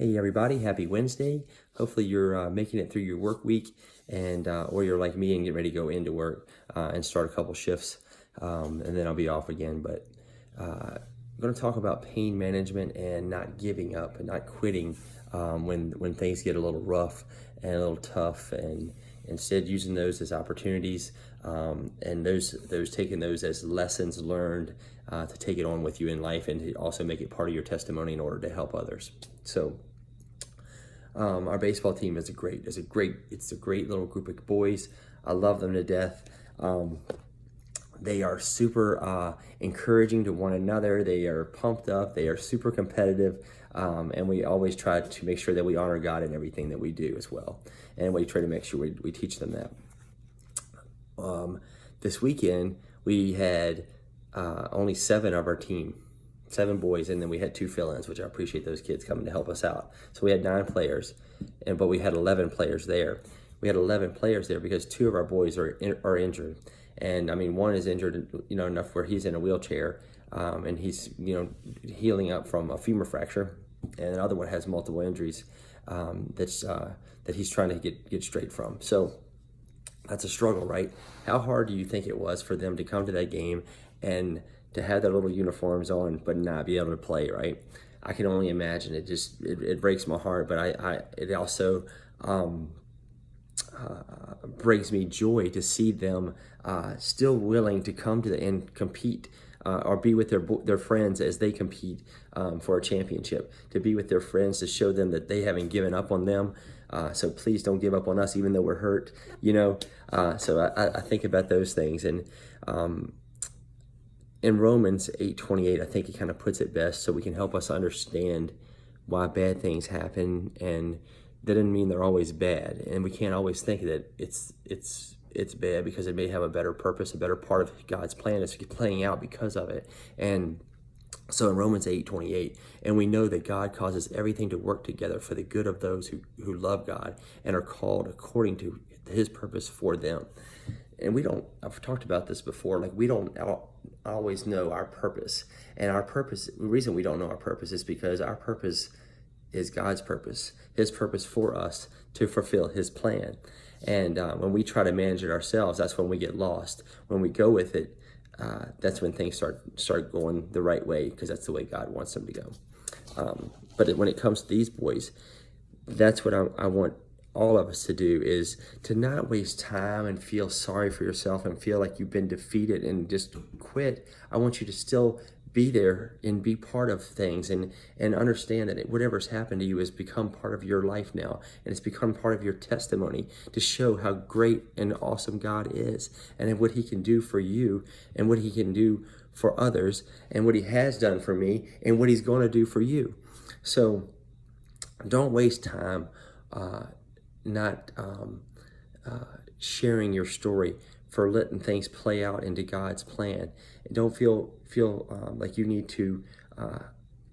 Hey everybody, happy Wednesday. Hopefully you're making it through your work week and or you're like me and get ready to go into work and start a couple shifts and then I'll be off again. But I'm going to talk about pain management and not giving up and not quitting when things get a little rough and a little tough, and instead using those as opportunities and those taking those as lessons learned to take it on with you in life and to also make it part of your testimony in order to help others. So our baseball team is a great little group of boys. I love them to death. They are super encouraging to one another. They are pumped up. They are super competitive. And we always try to make sure that we honor God in everything that we do as well. And we try to make sure we teach them that. This weekend, we had only 7 of our team. 7 boys, and then we had 2 fill-ins, which I appreciate those kids coming to help us out. So we had 9 players, but we had 11 players there. We had 11 players there because 2 of our boys are injured, and I mean, one is injured, enough where he's in a wheelchair, and he's healing up from a femur fracture, and the other one has multiple injuries that he's trying to get straight from. So that's a struggle, right? How hard do you think it was for them to come to that game and to have their little uniforms on but not be able to play, right? I can only imagine. It breaks my heart, but it also brings me joy to see them still willing to come to and compete or be with their friends as they compete for a championship, to be with their friends, to show them that they haven't given up on them. So please don't give up on us, even though we're hurt, So I think about those things. And in Romans 8:28, I think it kind of puts it best, so we can help us understand why bad things happen, and that doesn't mean they're always bad. And we can't always think that it's bad, because it may have a better purpose, a better part of God's plan is playing out because of it. And so in Romans 8:28, and we know that God causes everything to work together for the good of those who love God and are called according to His purpose for them. And I've talked about this before, we don't always know our purpose. And our purpose, the reason we don't know our purpose is because our purpose is God's purpose, His purpose for us to fulfill His plan. And when we try to manage it ourselves, that's when we get lost. When we go with it, that's when things start going the right way, because that's the way God wants them to go. But when it comes to these boys, that's what I want all of us to do, is to not waste time and feel sorry for yourself and feel like you've been defeated and just quit. I want you to still be there and be part of things and understand that whatever's happened to you has become part of your life now, and it's become part of your testimony to show how great and awesome God is, and what He can do for you, and what He can do for others, and what He has done for me, and what He's going to do for you. So don't waste time not sharing your story, for letting things play out into God's plan. And don't feel like you need to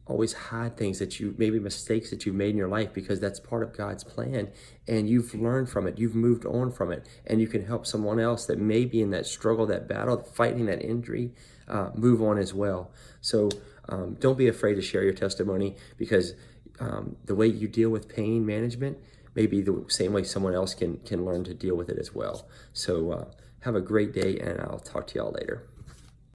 always hide things maybe mistakes that you've made in your life, because that's part of God's plan, and you've learned from it, you've moved on from it, and you can help someone else that may be in that struggle, that battle, fighting that injury, move on as well. So don't be afraid to share your testimony, because the way you deal with pain management may be the same way someone else can learn to deal with it as well. So have a great day, and I'll talk to y'all later.